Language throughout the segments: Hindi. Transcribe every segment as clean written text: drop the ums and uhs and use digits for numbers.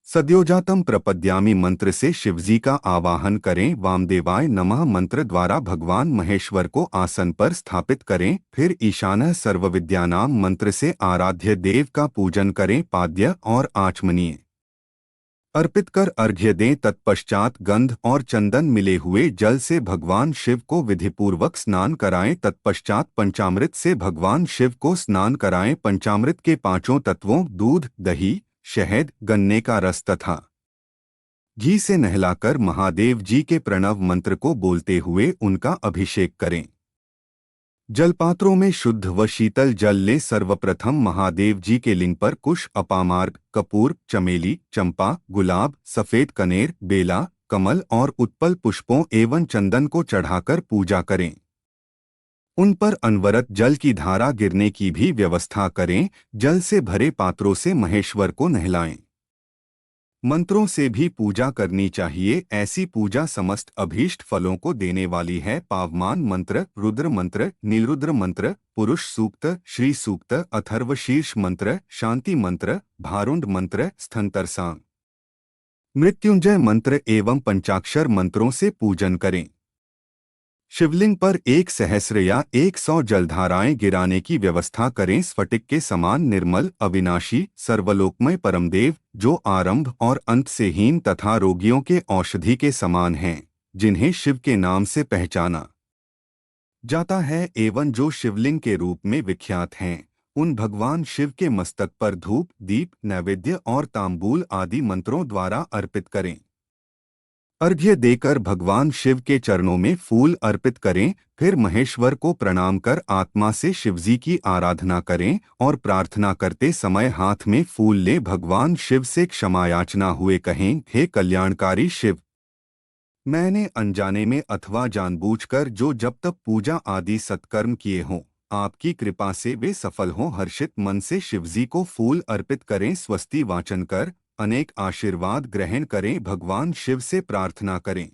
सद्योजातम प्रपद्यामि मंत्र से शिवजी का आवाहन करें। वामदेवाय नमः मंत्र द्वारा भगवान महेश्वर को आसन पर स्थापित करें। फिर ईशानः सर्वविद्यानाम मंत्र से आराध्य देव का पूजन करें। पाद्य और आचमनीय अर्पित कर अर्घ्य दें। तत्पश्चात गंध और चंदन मिले हुए जल से भगवान शिव को विधिपूर्वक स्नान कराएं। तत्पश्चात पंचामृत से भगवान शिव को स्नान कराएं। पंचामृत के पांचों तत्वों दूध, दही, शहद, गन्ने का रस तथा घी से नहलाकर महादेव जी के प्रणव मंत्र को बोलते हुए उनका अभिषेक करें। जलपात्रों में शुद्ध व शीतल जल ले। सर्वप्रथम महादेव जी के लिंग पर कुश, अपामार्ग, कपूर, चमेली, चंपा, गुलाब, सफेद कनेर, बेला, कमल और उत्पल पुष्पों एवं चंदन को चढ़ाकर पूजा करें। उन पर अनवरत जल की धारा गिरने की भी व्यवस्था करें। जल से भरे पात्रों से महेश्वर को नहलाएं। मंत्रों से भी पूजा करनी चाहिए। ऐसी पूजा समस्त अभीष्ट फलों को देने वाली है। पावमान मंत्र, रुद्र मंत्र, नीलरुद्र मंत्र, पुरुष सूक्त, श्री सूक्त, अथर्वशीर्ष मंत्र, शांति मंत्र, भारुंड मंत्र, स्थंतरसांग, मृत्युंजय मंत्र एवं पंचाक्षर मंत्रों से पूजन करें। शिवलिंग पर 1 सहस्र या 100 जलधाराएं गिराने की व्यवस्था करें। स्फटिक के समान निर्मल, अविनाशी, सर्वलोकमय परमदेव, जो आरंभ और अंत से हीन तथा रोगियों के औषधि के समान हैं, जिन्हें शिव के नाम से पहचाना जाता है एवं जो शिवलिंग के रूप में विख्यात हैं, उन भगवान शिव के मस्तक पर धूप, दीप, नैवेद्य और तांबूल आदि मंत्रों द्वारा अर्पित करें। अर्घ्य देकर भगवान शिव के चरणों में फूल अर्पित करें। फिर महेश्वर को प्रणाम कर आत्मा से शिवजी की आराधना करें और प्रार्थना करते समय हाथ में फूल ले भगवान शिव से क्षमा याचना हुए कहें, हे कल्याणकारी शिव, मैंने अनजाने में अथवा जानबूझकर जो जब तक पूजा आदि सत्कर्म किए हों, आपकी कृपा से वे सफल हों। हर्षित मन से शिवजी को फूल अर्पित करें। स्वस्ति वाचन कर अनेक आशीर्वाद ग्रहण करें। भगवान शिव से प्रार्थना करें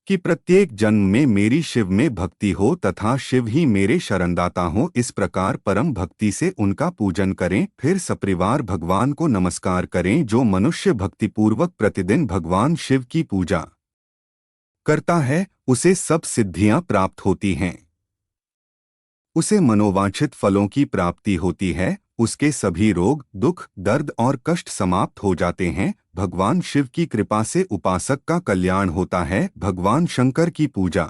कि प्रत्येक जन्म में मेरी शिव में भक्ति हो तथा शिव ही मेरे शरणदाता हो। इस प्रकार परम भक्ति से उनका पूजन करें। फिर सपरिवार भगवान को नमस्कार करें। जो मनुष्य भक्तिपूर्वक प्रतिदिन भगवान शिव की पूजा करता है, उसे सब सिद्धियां प्राप्त होती हैं। उसे मनोवांछित फलों की प्राप्ति होती है। उसके सभी रोग, दुख, दर्द और कष्ट समाप्त हो जाते हैं। भगवान शिव की कृपा से उपासक का कल्याण होता है। भगवान शंकर की पूजा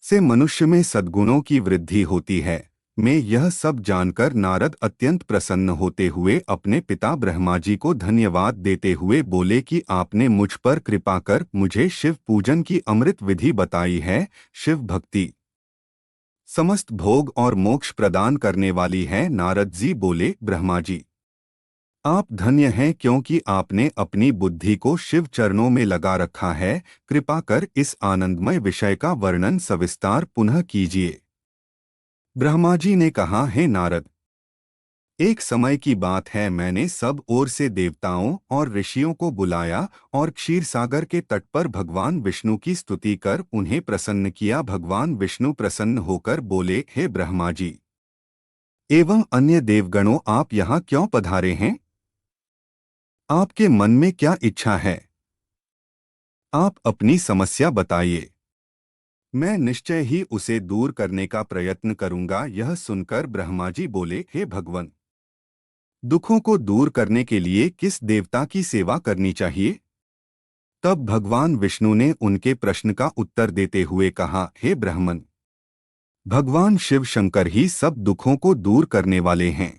से मनुष्य में सद्गुणों की वृद्धि होती है। मैं यह सब जानकर नारद अत्यंत प्रसन्न होते हुए अपने पिता ब्रह्मा जी को धन्यवाद देते हुए बोले कि आपने मुझ पर कृपा कर मुझे शिव पूजन की अमृत विधि बताई है। शिव भक्ति समस्त भोग और मोक्ष प्रदान करने वाली है। नारद जी बोले, ब्रह्मा जी, आप धन्य हैं क्योंकि आपने अपनी बुद्धि को शिव चरणों में लगा रखा है। कृपा कर इस आनंदमय विषय का वर्णन सविस्तार पुनः कीजिए। ब्रह्मा जी ने कहा, हे नारद, एक समय की बात है, मैंने सब ओर से देवताओं और ऋषियों को बुलाया और क्षीर सागर के तट पर भगवान विष्णु की स्तुति कर उन्हें प्रसन्न किया। भगवान विष्णु प्रसन्न होकर बोले, हे ब्रह्मा जी एवं अन्य देवगणों, आप यहाँ क्यों पधारे हैं? आपके मन में क्या इच्छा है? आप अपनी समस्या बताइए, मैं निश्चय ही उसे दूर करने का प्रयत्न करूंगा। यह सुनकर ब्रह्मा जी बोले, हे भगवान, दुखों को दूर करने के लिए किस देवता की सेवा करनी चाहिए? तब भगवान विष्णु ने उनके प्रश्न का उत्तर देते हुए कहा, हे ब्राह्मण, भगवान शिव शंकर ही सब दुखों को दूर करने वाले हैं।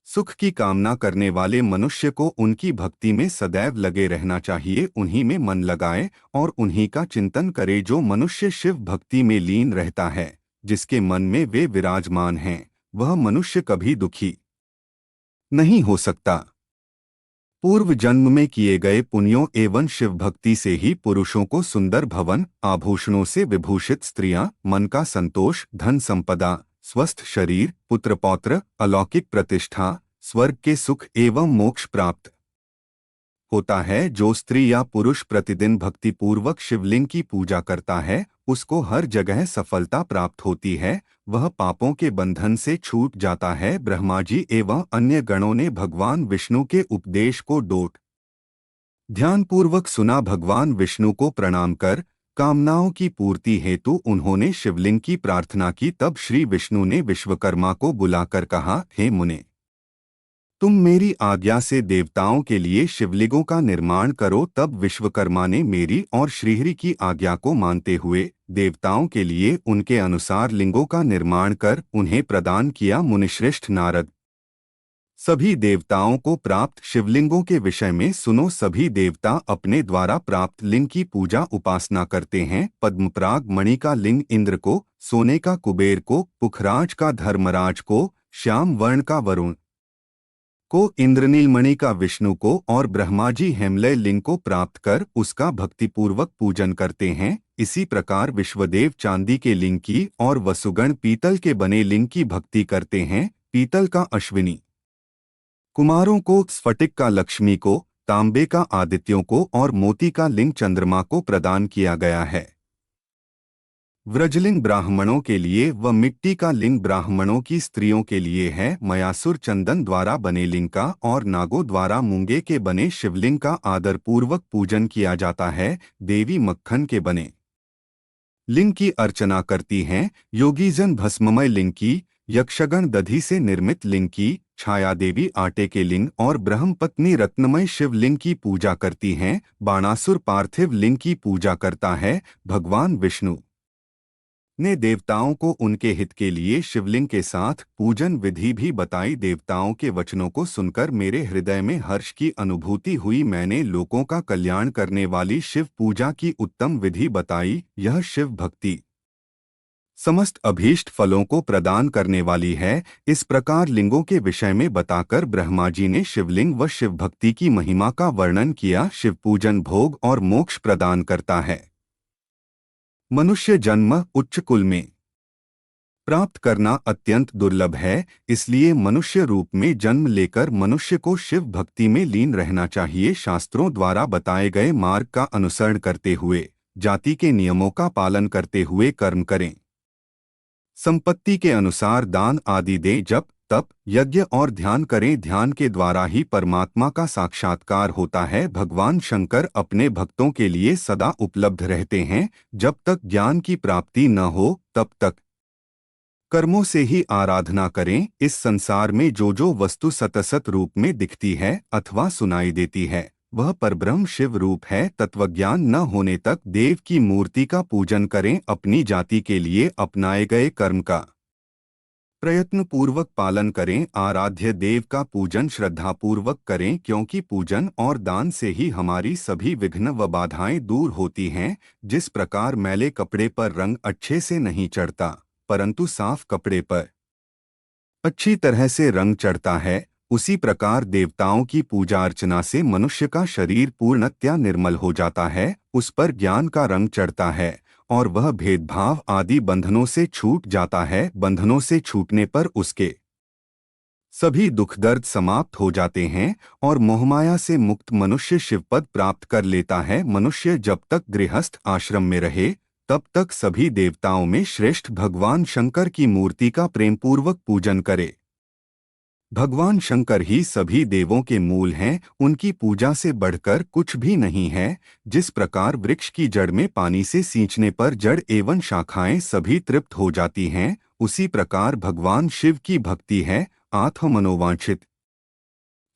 सुख की कामना करने वाले मनुष्य को उनकी भक्ति में सदैव लगे रहना चाहिए। उन्हीं में मन लगाए और उन्हीं का चिंतन करे। जो मनुष्य शिव भक्ति में लीन रहता है, जिसके मन में वे विराजमान हैं, वह मनुष्य कभी दुखी नहीं हो सकता। पूर्व जन्म में किए गए पुण्यों एवं शिव भक्ति से ही पुरुषों को सुंदर भवन, आभूषणों से विभूषित स्त्रियां, मन का संतोष, धन संपदा, स्वस्थ शरीर, पुत्र पौत्र, अलौकिक प्रतिष्ठा, स्वर्ग के सुख एवं मोक्ष प्राप्त होता है। जो स्त्री या पुरुष प्रतिदिन भक्तिपूर्वक शिवलिंग की पूजा करता है, उसको हर जगह सफलता प्राप्त होती है, वह पापों के बंधन से छूट जाता है। ब्रह्मा जी एवं अन्य गणों ने भगवान विष्णु के उपदेश को डोट ध्यानपूर्वक सुना। भगवान विष्णु को प्रणाम कर कामनाओं की पूर्ति हेतु उन्होंने शिवलिंग की प्रार्थना की। तब श्री विष्णु ने विश्वकर्मा को बुलाकर कहा, हे मुने, तुम मेरी आज्ञा से देवताओं के लिए शिवलिंगों का निर्माण करो। तब विश्वकर्मा ने मेरी और श्रीहरि की आज्ञा को मानते हुए देवताओं के लिए उनके अनुसार लिंगों का निर्माण कर उन्हें प्रदान किया। मुनिश्रेष्ठ नारद, सभी देवताओं को प्राप्त शिवलिंगों के विषय में सुनो। सभी देवता अपने द्वारा प्राप्त लिंग की पूजा उपासना करते हैं। पद्मपराग मणि का लिंग इंद्र को, सोने का कुबेर को, पुखराज का धर्मराज को, श्याम वर्ण का वरुण को, इंद्रनील मणि का विष्णु को और ब्रह्मा जी हेमलय लिंग को प्राप्त कर उसका भक्तिपूर्वक पूजन करते हैं। इसी प्रकार विश्वदेव चांदी के लिंग की और वसुगण पीतल के बने लिंग की भक्ति करते हैं। पीतल का अश्विनी कुमारों को, स्फटिक का लक्ष्मी को, तांबे का आदित्यों को और मोती का लिंग चंद्रमा को प्रदान किया गया है। व्रजलिंग ब्राह्मणों के लिए व मिट्टी का लिंग ब्राह्मणों की स्त्रियों के लिए है। मयासुर चंदन द्वारा बने लिंग का और नागों द्वारा मूंगे के बने शिवलिंग का आदरपूर्वक पूजन किया जाता है। देवी मक्खन के बने लिंग की अर्चना करती हैं। योगीजन भस्ममय लिंग की, यक्षगण दधि से निर्मित लिंग की, छाया देवी आटे के लिंग और ब्रह्मपत्नी रत्नमय शिवलिंग की पूजा करती हैं। बाणासुर पार्थिव लिंग की पूजा करता है। भगवान विष्णु ने देवताओं को उनके हित के लिए शिवलिंग के साथ पूजन विधि भी बताई। देवताओं के वचनों को सुनकर मेरे हृदय में हर्ष की अनुभूति हुई। मैंने लोगों का कल्याण करने वाली शिव पूजा की उत्तम विधि बताई। यह शिव भक्ति समस्त अभीष्ट फलों को प्रदान करने वाली है। इस प्रकार लिंगों के विषय में बताकर ब्रह्मा जी ने शिवलिंग व शिव भक्ति की महिमा का वर्णन किया। शिव पूजन भोग और मोक्ष प्रदान करता है। मनुष्य जन्म उच्च कुल में प्राप्त करना अत्यंत दुर्लभ है, इसलिए मनुष्य रूप में जन्म लेकर मनुष्य को शिव भक्ति में लीन रहना चाहिए। शास्त्रों द्वारा बताए गए मार्ग का अनुसरण करते हुए, जाति के नियमों का पालन करते हुए कर्म करें। संपत्ति के अनुसार दान आदि दें। जप तप यज्ञ और ध्यान करें। ध्यान के द्वारा ही परमात्मा का साक्षात्कार होता है। भगवान शंकर अपने भक्तों के लिए सदा उपलब्ध रहते हैं। जब तक ज्ञान की प्राप्ति न हो तब तक कर्मों से ही आराधना करें। इस संसार में जो वस्तु सतसत रूप में दिखती है अथवा सुनाई देती है, वह परब्रह्म शिव रूप है। तत्वज्ञान न होने तक देव की मूर्ति का पूजन करें। अपनी जाति के लिए अपनाए गए कर्म का प्रयत्न पूर्वक पालन करें। आराध्य देव का पूजन श्रद्धापूर्वक करें, क्योंकि पूजन और दान से ही हमारी सभी विघ्न व बाधाएं दूर होती हैं। जिस प्रकार मैले कपड़े पर रंग अच्छे से नहीं चढ़ता, परंतु साफ कपड़े पर अच्छी तरह से रंग चढ़ता है, उसी प्रकार देवताओं की पूजा अर्चना से मनुष्य का शरीर पूर्णतया निर्मल हो जाता है, उस पर ज्ञान का रंग चढ़ता है और वह भेदभाव आदि बंधनों से छूट जाता है। बंधनों से छूटने पर उसके सभी दुख दर्द समाप्त हो जाते हैं और मोहमाया से मुक्त मनुष्य शिवपद प्राप्त कर लेता है। मनुष्य जब तक गृहस्थ आश्रम में रहे तब तक सभी देवताओं में श्रेष्ठ भगवान शंकर की मूर्ति का प्रेमपूर्वक पूजन करे। भगवान शंकर ही सभी देवों के मूल हैं, उनकी पूजा से बढ़कर कुछ भी नहीं है। जिस प्रकार वृक्ष की जड़ में पानी से सींचने पर जड़ एवं शाखाएं सभी तृप्त हो जाती हैं, उसी प्रकार भगवान शिव की भक्ति है। आत्म मनोवांछित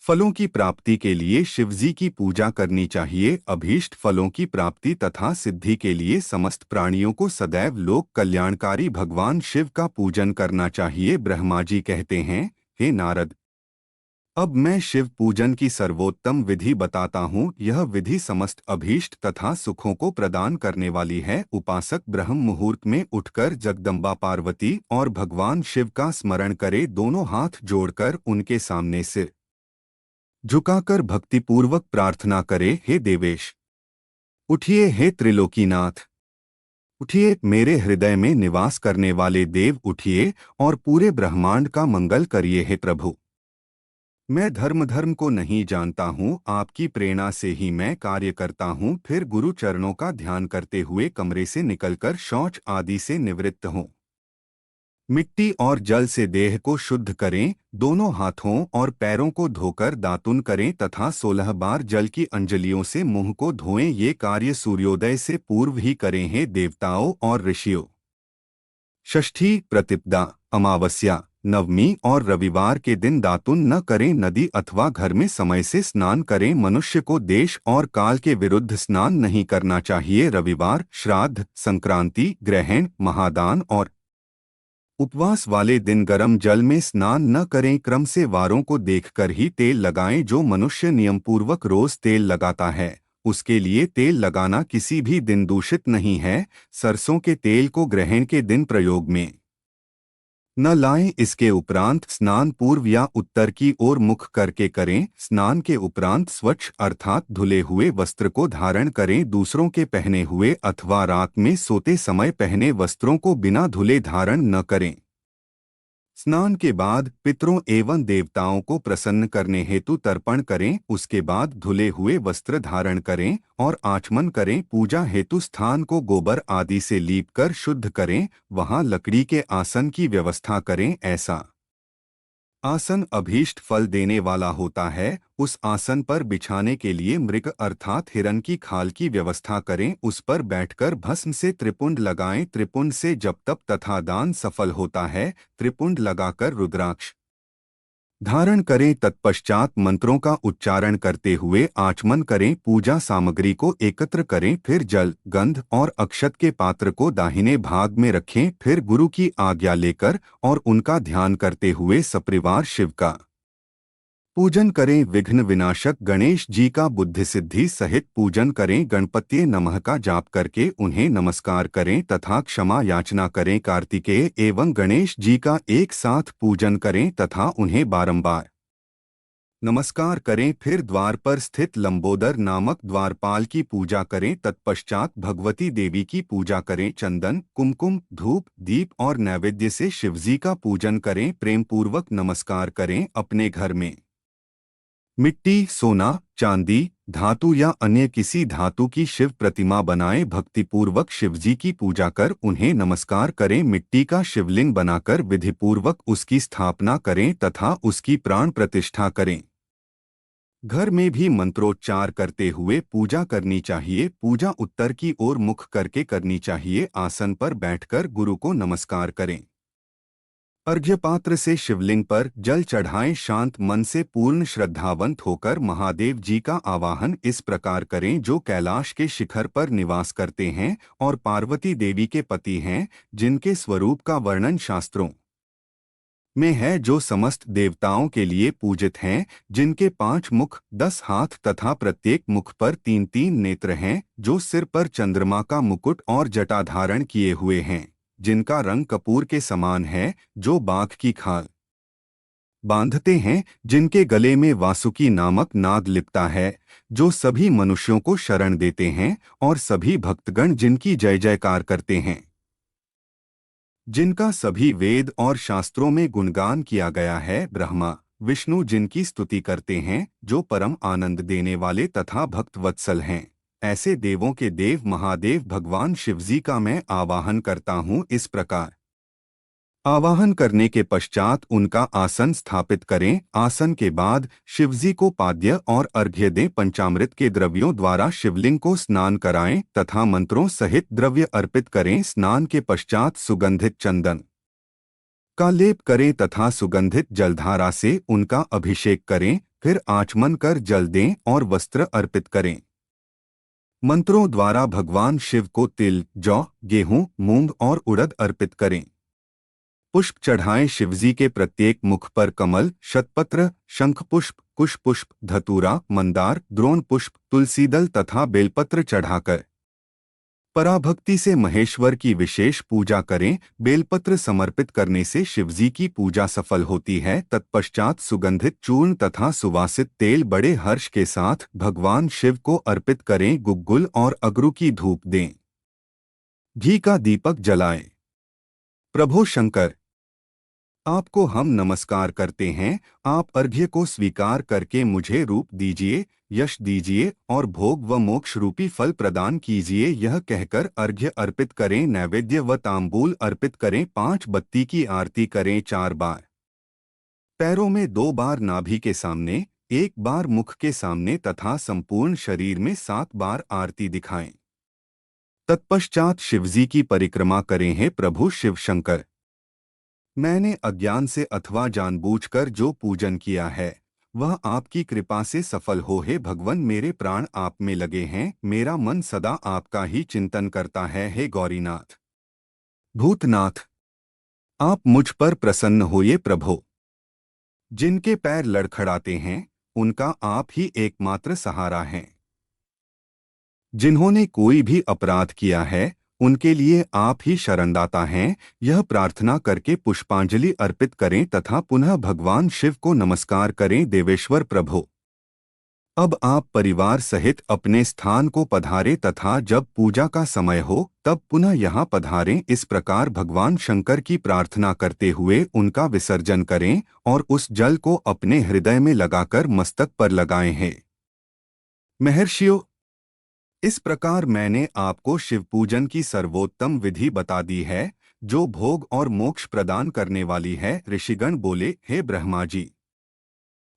फलों की प्राप्ति के लिए शिवजी की पूजा करनी चाहिए। अभीष्ट फलों की प्राप्ति तथा सिद्धि के लिए समस्त प्राणियों को सदैव लोक कल्याणकारी भगवान शिव का पूजन करना चाहिए। ब्रह्मा जी कहते हैं, हे नारद, अब मैं शिव पूजन की सर्वोत्तम विधि बताता हूँ। यह विधि समस्त अभीष्ट तथा सुखों को प्रदान करने वाली है। उपासक ब्रह्म मुहूर्त में उठकर जगदम्बा पार्वती और भगवान शिव का स्मरण करे। दोनों हाथ जोड़कर उनके सामने सिर झुकाकर भक्तिपूर्वक प्रार्थना करे, हे देवेश उठिए, हे त्रिलोकीनाथ उठिए, मेरे हृदय में निवास करने वाले देव उठिए और पूरे ब्रह्मांड का मंगल करिए, हे प्रभु। मैं धर्म को नहीं जानता हूँ, आपकी प्रेरणा से ही मैं कार्य करता हूँ। फिर गुरु चरणों का ध्यान करते हुए कमरे से निकलकर शौच आदि से निवृत्त हों। मिट्टी और जल से देह को शुद्ध करें, दोनों हाथों और पैरों को धोकर दातुन करें तथा 16 बार जल की अंजलियों से मुंह को धोएं। ये कार्य सूर्योदय से पूर्व ही करें हैं देवताओं और ऋषियों। षष्ठी, प्रतिपदा, अमावस्या, नवमी और रविवार के दिन दातुन न करें। नदी अथवा घर में समय से स्नान करें। मनुष्य को देश और काल के विरुद्ध स्नान नहीं करना चाहिए। रविवार, श्राद्ध, संक्रांति, ग्रहण, महादान और उपवास वाले दिन गर्म जल में स्नान न करें। क्रम से वारों को देखकर ही तेल लगाएं। जो मनुष्य नियमपूर्वक रोज तेल लगाता है, उसके लिए तेल लगाना किसी भी दिन दूषित नहीं है। सरसों के तेल को ग्रहण के दिन प्रयोग में न लाएं। इसके उपरांत स्नान पूर्व या उत्तर की ओर मुख करके करें। स्नान के उपरांत स्वच्छ अर्थात धुले हुए वस्त्र को धारण करें। दूसरों के पहने हुए अथवा रात में सोते समय पहने वस्त्रों को बिना धुले धारण न करें। स्नान के बाद पितरों एवं देवताओं को प्रसन्न करने हेतु तर्पण करें। उसके बाद धुले हुए वस्त्र धारण करें और आचमन करें। पूजा हेतु स्थान को गोबर आदि से लीपकर शुद्ध करें। वहां लकड़ी के आसन की व्यवस्था करें। ऐसा आसन अभीष्ट फल देने वाला होता है। उस आसन पर बिछाने के लिए मृग अर्थात हिरण की खाल की व्यवस्था करें। उस पर बैठकर भस्म से त्रिपुंड लगाएं। त्रिपुंड से जप तप तथा दान सफल होता है। त्रिपुंड लगाकर रुद्राक्ष धारण करें। तत्पश्चात मंत्रों का उच्चारण करते हुए आचमन करें। पूजा सामग्री को एकत्र करें। फिर जल, गंध और अक्षत के पात्र को दाहिने भाग में रखें। फिर गुरु की आज्ञा लेकर और उनका ध्यान करते हुए सपरिवार शिव का पूजन करें। विघ्न विनाशक गणेश जी का बुद्धि सिद्धि सहित पूजन करें। गणपति नमः का जाप करके उन्हें नमस्कार करें तथा क्षमा याचना करें। कार्तिकेय एवं गणेश जी का एक साथ पूजन करें तथा उन्हें बारंबार नमस्कार करें। फिर द्वार पर स्थित लंबोदर नामक द्वारपाल की पूजा करें। तत्पश्चात भगवती देवी की पूजा करें। चंदन, कुमकुम, धूप, दीप और नैवेद्य से शिवजी का पूजन करें। प्रेम पूर्वक नमस्कार करें। अपने घर में मिट्टी, सोना, चांदी, धातु या अन्य किसी धातु की शिव प्रतिमा बनाएं। भक्तिपूर्वक शिवजी की पूजा कर उन्हें नमस्कार करें। मिट्टी का शिवलिंग बनाकर विधिपूर्वक उसकी स्थापना करें तथा उसकी प्राण प्रतिष्ठा करें। घर में भी मंत्रोच्चार करते हुए पूजा करनी चाहिए। पूजा उत्तर की ओर मुख करके करनी चाहिए। आसन पर बैठकर गुरु को नमस्कार करें। अर्घ्यपात्र से शिवलिंग पर जल चढ़ाएं। शांत मन से पूर्ण श्रद्धावंत होकर महादेव जी का आवाहन इस प्रकार करें। जो कैलाश के शिखर पर निवास करते हैं और पार्वती देवी के पति हैं, जिनके स्वरूप का वर्णन शास्त्रों में है, जो समस्त देवताओं के लिए पूजित हैं, जिनके 5 मुख, 10 हाथ तथा प्रत्येक मुख पर 3-3 नेत्र हैं, जो सिर पर चंद्रमा का मुकुट और जटा धारण किए हुए हैं, जिनका रंग कपूर के समान है, जो बाघ की खाल बांधते हैं, जिनके गले में वासुकी नामक नाग लिपटा है, जो सभी मनुष्यों को शरण देते हैं और सभी भक्तगण जिनकी जय जयकार करते हैं, जिनका सभी वेद और शास्त्रों में गुणगान किया गया है। ब्रह्मा विष्णु जिनकी स्तुति करते हैं, जो परम आनंद देने वाले तथा भक्त वत्सल हैं, ऐसे देवों के देव महादेव भगवान शिवजी का मैं आवाहन करता हूँ। इस प्रकार आवाहन करने के पश्चात उनका आसन स्थापित करें। आसन के बाद शिवजी को पाद्य और अर्घ्य दें। पंचामृत के द्रव्यों द्वारा शिवलिंग को स्नान कराएं तथा मंत्रों सहित द्रव्य अर्पित करें। स्नान के पश्चात सुगंधित चंदन का लेप करें तथा सुगंधित जलधारा से उनका अभिषेक करें। फिर आचमन कर जल दें और वस्त्र अर्पित करें। मंत्रों द्वारा भगवान शिव को तिल, जौ, गेहूं, मूंग और उड़द अर्पित करें। पुष्प चढ़ाएं। शिवजी के प्रत्येक मुख पर कमल, शतपत्र, शंख पुष्प, कुश पुष्प, धतूरा, मंदार, द्रोण पुष्प, तुलसीदल तथा बेलपत्र चढ़ाकर पराभक्ति से महेश्वर की विशेष पूजा करें। बेलपत्र समर्पित करने से शिवजी की पूजा सफल होती है। तत्पश्चात सुगंधित चूर्ण तथा सुवासित तेल बड़े हर्ष के साथ भगवान शिव को अर्पित करें। गुग्गुल और अगरू की धूप दें। घी का दीपक जलाएं। प्रभो शंकर आपको हम नमस्कार करते हैं। आप अर्घ्य को स्वीकार करके मुझे रूप दीजिए, यश दीजिए और भोग व मोक्ष रूपी फल प्रदान कीजिए। यह कहकर अर्घ्य अर्पित करें, नैवेद्य व तांबूल अर्पित करें, 5 बत्ती की आरती करें 4 बार। पैरों में 2 बार नाभि के सामने, 1 बार मुख के सामने तथा संपूर्ण शरीर में 7 बार आरती दिखाएं। तत्पश्चात शिवजी की परिक्रमा करें। हे प्रभु शिव शंकर, मैंने अज्ञान से अथवा जानबूझकर जो पूजन किया है वह आपकी कृपा से सफल हो। हे भगवन, मेरे प्राण आप में लगे हैं, मेरा मन सदा आपका ही चिंतन करता है। हे गौरीनाथ, भूतनाथ, आप मुझ पर प्रसन्न होइए। प्रभो, जिनके पैर लड़खड़ाते हैं उनका आप ही एकमात्र सहारा हैं। जिन्होंने कोई भी अपराध किया है उनके लिए आप ही शरणदाता हैं। यह प्रार्थना करके पुष्पांजलि अर्पित करें तथा पुनः भगवान शिव को नमस्कार करें। देवेश्वर प्रभो, अब आप परिवार सहित अपने स्थान को पधारें तथा जब पूजा का समय हो तब पुनः यहाँ पधारें। इस प्रकार भगवान शंकर की प्रार्थना करते हुए उनका विसर्जन करें और उस जल को अपने हृदय में लगाकर मस्तक पर लगाएं हैं। महर्षियों, इस प्रकार मैंने आपको शिव पूजन की सर्वोत्तम विधि बता दी है, जो भोग और मोक्ष प्रदान करने वाली है। ऋषिगण बोले, हे ब्रह्मा जी,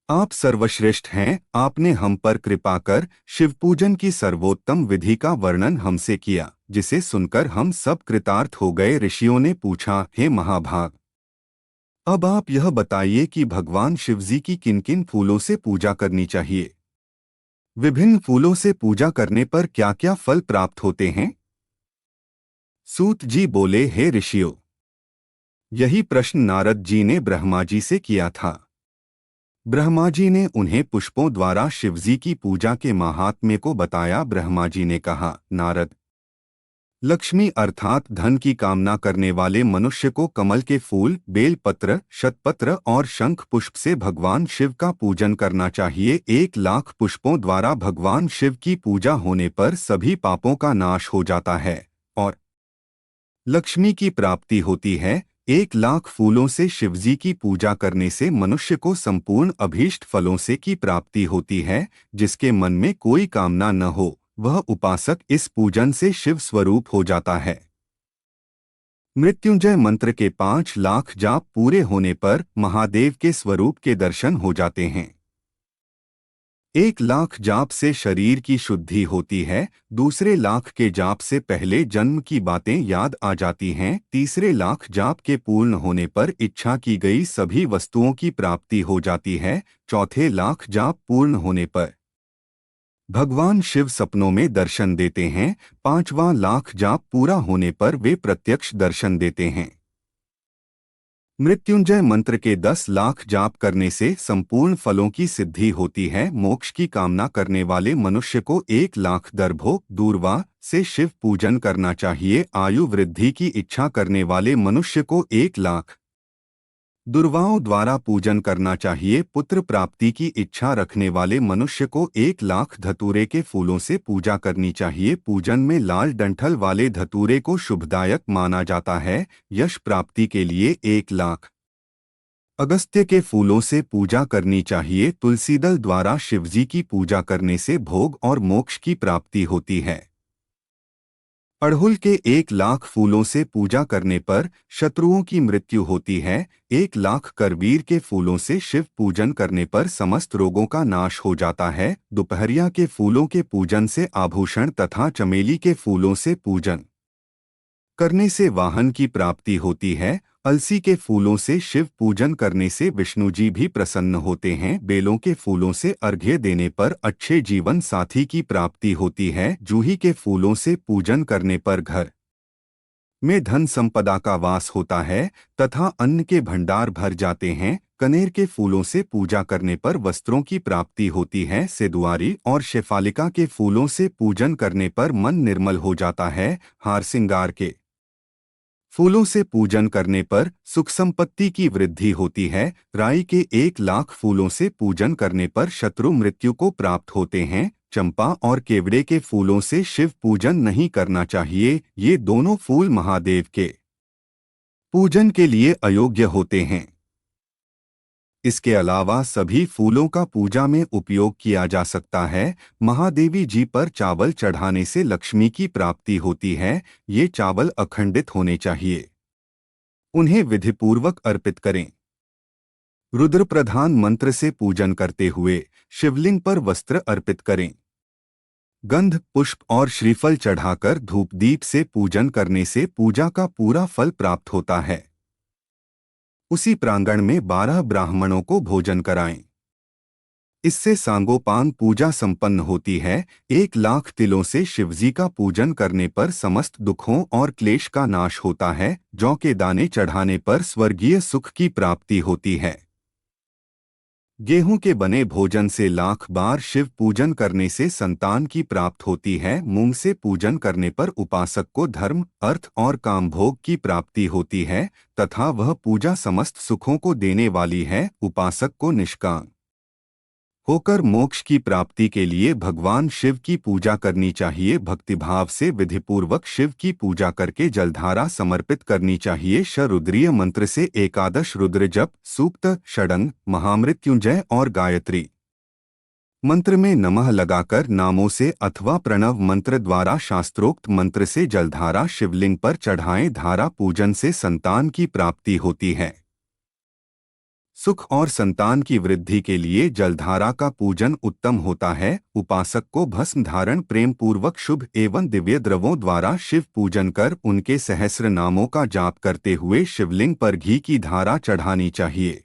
आप सर्वश्रेष्ठ हैं। आपने हम पर कृपा कर शिव पूजन की सर्वोत्तम विधि का वर्णन हमसे किया, जिसे सुनकर हम सब कृतार्थ हो गए। ऋषियों ने पूछा, हे महाभाग, अब आप यह बताइए कि भगवान शिवजी की किन किन फूलों से पूजा करनी चाहिए? विभिन्न फूलों से पूजा करने पर क्या क्या फल प्राप्त होते हैं? सूत जी बोले, हे ऋषियों, यही प्रश्न नारद जी ने ब्रह्मा जी से किया था। ब्रह्मा जी ने उन्हें पुष्पों द्वारा शिवजी की पूजा के महात्म्य को बताया। ब्रह्मा जी ने कहा, नारद, लक्ष्मी अर्थात धन की कामना करने वाले मनुष्य को कमल के फूल, बेलपत्र, शतपत्र और शंख पुष्प से भगवान शिव का पूजन करना चाहिए। 1,00,000 पुष्पों द्वारा भगवान शिव की पूजा होने पर सभी पापों का नाश हो जाता है और लक्ष्मी की प्राप्ति होती है। 1,00,000 फूलों से शिवजी की पूजा करने से मनुष्य को संपूर्ण अभीष्ट फलों से की प्राप्ति होती है। जिसके मन में कोई कामना न हो वह उपासक इस पूजन से शिव स्वरूप हो जाता है। मृत्युंजय मंत्र के 5,00,000 जाप पूरे होने पर महादेव के स्वरूप के दर्शन हो जाते हैं। 1,00,000 जाप से शरीर की शुद्धि होती है। दूसरे लाख के जाप से पहले जन्म की बातें याद आ जाती हैं। तीसरे लाख जाप के पूर्ण होने पर इच्छा की गई सभी वस्तुओं की प्राप्ति हो जाती है। चौथे लाख जाप पूर्ण होने पर भगवान शिव सपनों में दर्शन देते हैं। 5वां लाख जाप पूरा होने पर वे प्रत्यक्ष दर्शन देते हैं। मृत्युंजय मंत्र के 10,00,000 जाप करने से संपूर्ण फलों की सिद्धि होती है। मोक्ष की कामना करने वाले मनुष्य को 1,00,000 दर्भों दूर्वा से शिव पूजन करना चाहिए। आयु वृद्धि की इच्छा करने वाले मनुष्य को 1,00,000 दुर्वाओं द्वारा पूजन करना चाहिए। पुत्र प्राप्ति की इच्छा रखने वाले मनुष्य को 1,00,000 धतूरे के फूलों से पूजा करनी चाहिए। पूजन में लाल डंठल वाले धतूरे को शुभदायक माना जाता है। यश प्राप्ति के लिए 1,00,000 अगस्त्य के फूलों से पूजा करनी चाहिए। तुलसी दल द्वारा शिवजी की पूजा करने से भोग और मोक्ष की प्राप्ति होती है। अड़हुल के 1,00,000 फूलों से पूजा करने पर शत्रुओं की मृत्यु होती है। 1,00,000 करवीर के फूलों से शिव पूजन करने पर समस्त रोगों का नाश हो जाता है। दोपहरिया के फूलों के पूजन से आभूषण तथा चमेली के फूलों से पूजन करने से वाहन की प्राप्ति होती है। अलसी के फूलों से शिव पूजन करने से विष्णु जी भी प्रसन्न होते हैं। बेलों के फूलों से अर्घ्य देने पर अच्छे जीवन साथी की प्राप्ति होती है। जूही के फूलों से पूजन करने पर घर में धन संपदा का वास होता है तथा अन्न के भंडार भर जाते हैं। कनेर के फूलों से पूजा करने पर वस्त्रों की प्राप्ति होती है। सेदुआरी और शेफालिका के फूलों से पूजन करने पर मन निर्मल हो जाता है। हार सिंगार के फूलों से पूजन करने पर सुख संपत्ति की वृद्धि होती है। राई के 1,00,000 फूलों से पूजन करने पर शत्रु मृत्यु को प्राप्त होते हैं। चंपा और केवड़े के फूलों से शिव पूजन नहीं करना चाहिए। ये दोनों फूल महादेव के पूजन के लिए अयोग्य होते हैं। इसके अलावा सभी फूलों का पूजा में उपयोग किया जा सकता है। महादेवी जी पर चावल चढ़ाने से लक्ष्मी की प्राप्ति होती है। ये चावल अखंडित होने चाहिए। उन्हें विधिपूर्वक अर्पित करें। रुद्र प्रधान मंत्र से पूजन करते हुए शिवलिंग पर वस्त्र अर्पित करें। गंध, पुष्प और श्रीफल चढ़ाकर धूप दीप से पूजन करने से पूजा का पूरा फल प्राप्त होता है। उसी प्रांगण में 12 ब्राह्मणों को भोजन कराएं। इससे सांगोपांग पूजा संपन्न होती है। 1 लाख तिलों से शिवजी का पूजन करने पर समस्त दुखों और क्लेश का नाश होता है। जौ के दाने चढ़ाने पर स्वर्गीय सुख की प्राप्ति होती है। गेहूं के बने भोजन से 1,00,000 बार शिव पूजन करने से संतान की प्राप्त होती है। मूंग से पूजन करने पर उपासक को धर्म, अर्थ और कामभोग की प्राप्ति होती है तथा वह पूजा समस्त सुखों को देने वाली है। उपासक को निष्काम होकर मोक्ष की प्राप्ति के लिए भगवान शिव की पूजा करनी चाहिए। भक्तिभाव से विधिपूर्वक शिव की पूजा करके जलधारा समर्पित करनी चाहिए। रुद्रीय मंत्र से एकादश रुद्र जप, सूक्त, षडंग, महामृत्युंजय और गायत्री मंत्र में नमः लगाकर नामों से अथवा प्रणव मंत्र द्वारा शास्त्रोक्त मंत्र से जलधारा शिवलिंग पर चढ़ाएं। धारा पूजन से संतान की प्राप्ति होती है। सुख और संतान की वृद्धि के लिए जलधारा का पूजन उत्तम होता है। उपासक को भस्म धारण प्रेम पूर्वक शुभ एवं दिव्य द्रवों द्वारा शिव पूजन कर उनके सहस्र नामों का जाप करते हुए शिवलिंग पर घी की धारा चढ़ानी चाहिए।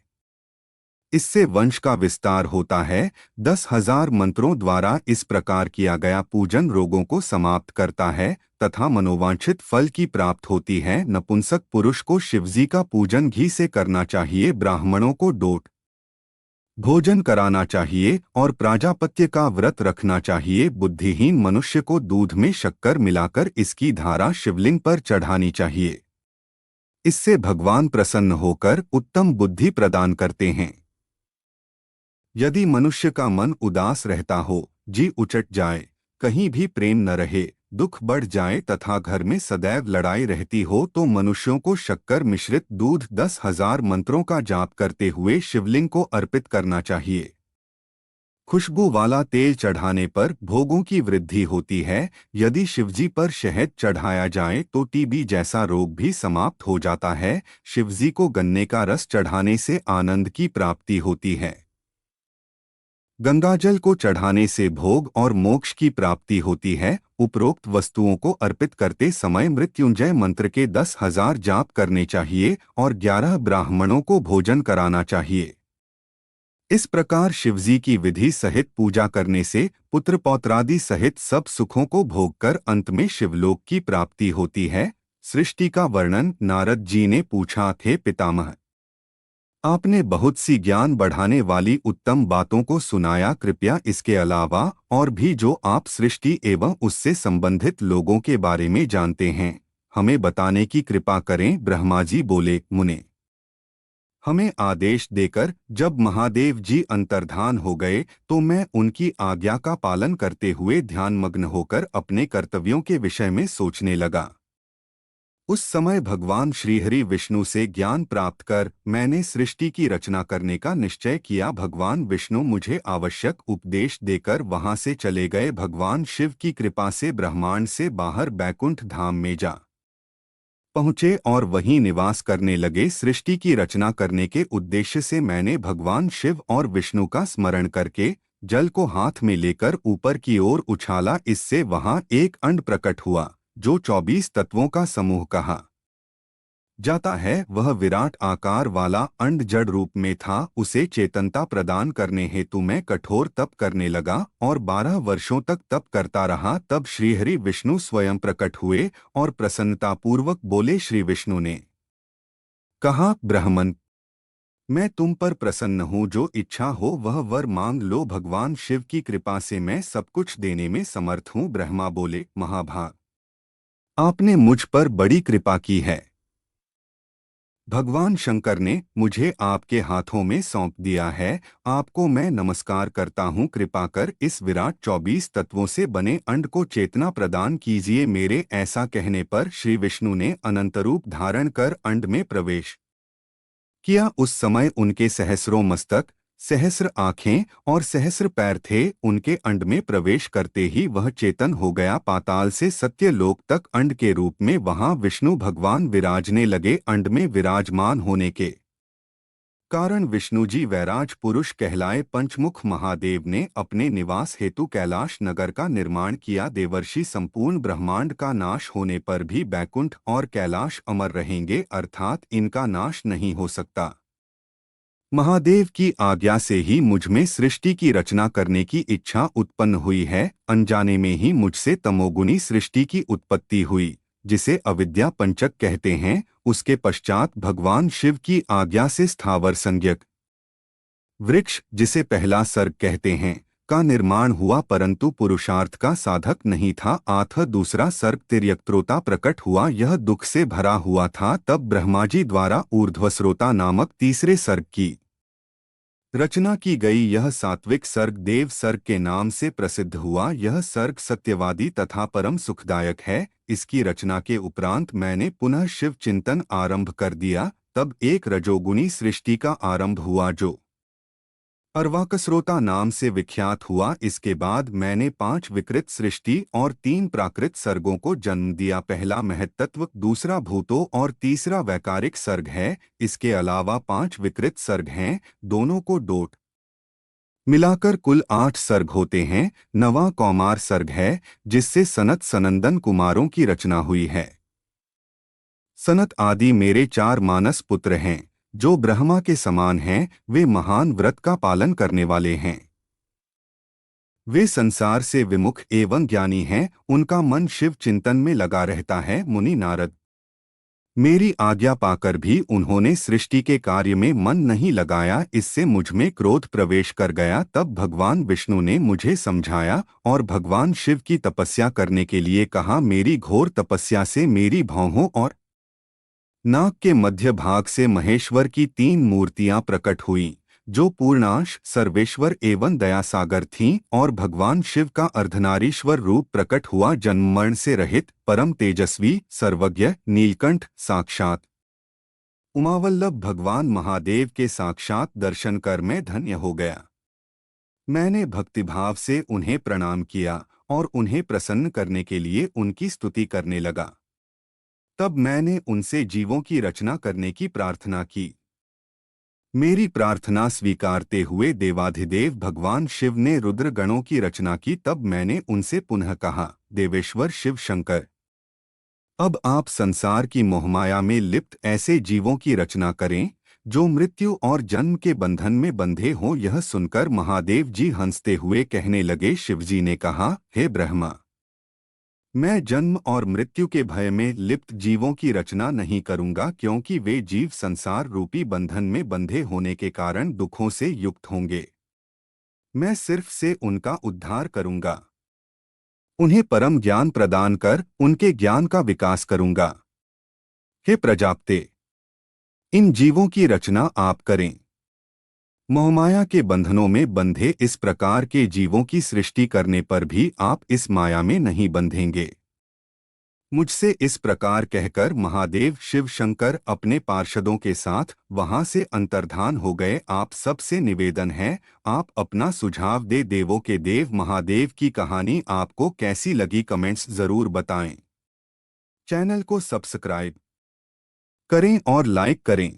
इससे वंश का विस्तार होता है। 10,000 मंत्रों द्वारा इस प्रकार किया गया पूजन रोगों को समाप्त करता है तथा मनोवांछित फल की प्राप्त होती है। नपुंसक पुरुष को शिवजी का पूजन घी से करना चाहिए। ब्राह्मणों को डोट भोजन कराना चाहिए और प्राजापत्य का व्रत रखना चाहिए। बुद्धिहीन मनुष्य को दूध में शक्कर मिलाकर इसकी धारा शिवलिंग पर चढ़ानी चाहिए। इससे भगवान प्रसन्न होकर उत्तम बुद्धि प्रदान करते हैं। यदि मनुष्य का मन उदास रहता हो, जी उचट जाए, कहीं भी प्रेम न रहे, दुख बढ़ जाए तथा घर में सदैव लड़ाई रहती हो तो मनुष्यों को शक्कर मिश्रित दूध 10,000 मंत्रों का जाप करते हुए शिवलिंग को अर्पित करना चाहिए। खुशबू वाला तेल चढ़ाने पर भोगों की वृद्धि होती है। यदि शिवजी पर शहद चढ़ाया जाए तो टीबी जैसा रोग भी समाप्त हो जाता है। शिवजी को गन्ने का रस चढ़ाने से आनंद की प्राप्ति होती है। गंगाजल को चढ़ाने से भोग और मोक्ष की प्राप्ति होती है। उपरोक्त वस्तुओं को अर्पित करते समय मृत्युंजय मंत्र के 10,000 जाप करने चाहिए और 11 ब्राह्मणों को भोजन कराना चाहिए। इस प्रकार शिवजी की विधि सहित पूजा करने से पुत्र पौत्रादि सहित सब सुखों को भोगकर अंत में शिवलोक की प्राप्ति होती है। सृष्टि का वर्णन नारद जी ने पूछा, थे पितामह, आपने बहुत सी ज्ञान बढ़ाने वाली उत्तम बातों को सुनाया। कृपया इसके अलावा और भी जो आप सृष्टि एवं उससे संबंधित लोगों के बारे में जानते हैं, हमें बताने की कृपा करें। ब्रह्मा जी बोले, मुने, हमें आदेश देकर जब महादेव जी अंतर्धान हो गए तो मैं उनकी आज्ञा का पालन करते हुए ध्यानमग्न होकर अपने कर्तव्यों के विषय में सोचने लगा। उस समय भगवान श्रीहरि विष्णु से ज्ञान प्राप्त कर मैंने सृष्टि की रचना करने का निश्चय किया। भगवान विष्णु मुझे आवश्यक उपदेश देकर वहां से चले गए। भगवान शिव की कृपा से ब्रह्मांड से बाहर बैकुंठ धाम में जा पहुँचे और वहीं निवास करने लगे। सृष्टि की रचना करने के उद्देश्य से मैंने भगवान शिव और विष्णु का स्मरण करके जल को हाथ में लेकर ऊपर की ओर उछाला। इससे वहां एक अंड प्रकट हुआ जो 24 तत्वों का समूह कहा जाता है। वह विराट आकार वाला अंड जड़ रूप में था। उसे चेतनता प्रदान करने हेतु मैं कठोर तप करने लगा और 12 वर्षों तक तप करता रहा। तब श्रीहरि विष्णु स्वयं प्रकट हुए और प्रसन्नतापूर्वक बोले। श्री विष्णु ने कहा, ब्राह्मण, मैं तुम पर प्रसन्न हूँ। जो इच्छा हो वह वर मांग लो। भगवान शिव की कृपा से मैं सब कुछ देने में समर्थ हूँ। ब्रह्मा बोले, महाभाग, आपने मुझ पर बड़ी कृपा की है। भगवान शंकर ने मुझे आपके हाथों में सौंप दिया है। आपको मैं नमस्कार करता हूँ। कृपा कर इस विराट 24 तत्वों से बने अंड को चेतना प्रदान कीजिए। मेरे ऐसा कहने पर श्री विष्णु ने अनंतरूप धारण कर अंड में प्रवेश किया। उस समय उनके सहस्रों मस्तक, सहस्र आंखें और सहस्र पैर थे। उनके अंड में प्रवेश करते ही वह चेतन हो गया। पाताल से सत्यलोक तक अंड के रूप में वहां विष्णु भगवान विराजने लगे। अंड में विराजमान होने के कारण विष्णु जी वैराज पुरुष कहलाए। पंचमुख महादेव ने अपने निवास हेतु कैलाश नगर का निर्माण किया। देवर्षि संपूर्ण ब्रह्मांड का नाश होने पर भी बैकुंठ और कैलाश अमर रहेंगे, अर्थात इनका नाश नहीं हो सकता। महादेव की आज्ञा से ही मुझ में सृष्टि की रचना करने की इच्छा उत्पन्न हुई है। अनजाने में ही मुझसे तमोगुनी सृष्टि की उत्पत्ति हुई, जिसे अविद्या पंचक कहते हैं। उसके पश्चात भगवान शिव की आज्ञा से स्थावर संज्ञक वृक्ष, जिसे पहला सर्ग कहते हैं, का निर्माण हुआ, परंतु पुरुषार्थ का साधक नहीं था। अतः दूसरा सर्ग तिर्यक्त्रोता प्रकट हुआ। यह दुख से भरा हुआ था। तब ब्रह्माजी द्वारा ऊर्ध्वस्रोता नामक तीसरे सर्ग की रचना की गई। यह सात्विक सर्ग देव सर्ग के नाम से प्रसिद्ध हुआ। यह सर्ग सत्यवादी तथा परम सुखदायक है। इसकी रचना के उपरांत मैंने पुनः शिव चिंतन आरंभ कर दिया। तब एक रजोगुणी सृष्टि का आरंभ हुआ जो अर्वाकस्रोता नाम से विख्यात हुआ। इसके बाद मैंने 5 विकृत सृष्टि और 3 प्राकृत सर्गों को जन्म दिया। पहला महत्तत्व, दूसरा भूतों और तीसरा वैकारिक सर्ग है। इसके अलावा 5 विकृत सर्ग हैं, दोनों को डोट मिलाकर कुल 8 सर्ग होते हैं। नवा कौमार सर्ग है, जिससे सनत सनंदन कुमारों की रचना हुई है। सनत आदि मेरे 4 मानस पुत्र हैं, जो ब्रह्मा के समान हैं। वे महान व्रत का पालन करने वाले हैं। वे संसार से विमुख एवं ज्ञानी हैं। उनका मन शिव चिंतन में लगा रहता है। मुनि नारद मेरी आज्ञा पाकर भी उन्होंने सृष्टि के कार्य में मन नहीं लगाया। इससे मुझ में क्रोध प्रवेश कर गया। तब भगवान विष्णु ने मुझे समझाया और भगवान शिव की तपस्या करने के लिए कहा। मेरी घोर तपस्या से मेरी भौहों और नाक के मध्य भाग से महेश्वर की 3 मूर्तियां प्रकट हुईं, जो पूर्णांश, सर्वेश्वर एवं दयासागर थीं, और भगवान शिव का अर्धनारीश्वर रूप प्रकट हुआ। जन्म मरण से रहित, परम तेजस्वी, सर्वज्ञ, नीलकंठ, साक्षात उमावल्लभ भगवान महादेव के साक्षात दर्शन कर मैं धन्य हो गया। मैंने भक्तिभाव से उन्हें प्रणाम किया और उन्हें प्रसन्न करने के लिए उनकी स्तुति करने लगा। तब मैंने उनसे जीवों की रचना करने की प्रार्थना की। मेरी प्रार्थना स्वीकारते हुए देवाधिदेव भगवान शिव ने रुद्र गणों की रचना की। तब मैंने उनसे पुनः कहा, देवेश्वर शिव शंकर, अब आप संसार की मोहमाया में लिप्त ऐसे जीवों की रचना करें जो मृत्यु और जन्म के बंधन में बंधे हों। यह सुनकर महादेव जी हंसते हुए कहने लगे। शिवजी ने कहा, हे ब्रह्मा, मैं जन्म और मृत्यु के भय में लिप्त जीवों की रचना नहीं करूंगा, क्योंकि वे जीव संसार रूपी बंधन में बंधे होने के कारण दुखों से युक्त होंगे। मैं सिर्फ से उनका उद्धार करूंगा। उन्हें परम ज्ञान प्रदान कर उनके ज्ञान का विकास करूंगा। हे प्रजापते, इन जीवों की रचना आप करें। मोहमाया के बंधनों में बंधे इस प्रकार के जीवों की सृष्टि करने पर भी आप इस माया में नहीं बंधेंगे। मुझसे इस प्रकार कहकर महादेव शिव शंकर अपने पार्षदों के साथ वहां से अंतर्धान हो गए। आप सबसे निवेदन है, आप अपना सुझाव दे। देवों के देव महादेव की कहानी आपको कैसी लगी, कमेंट्स जरूर बताएं। चैनल को सब्सक्राइब करें और लाइक करें।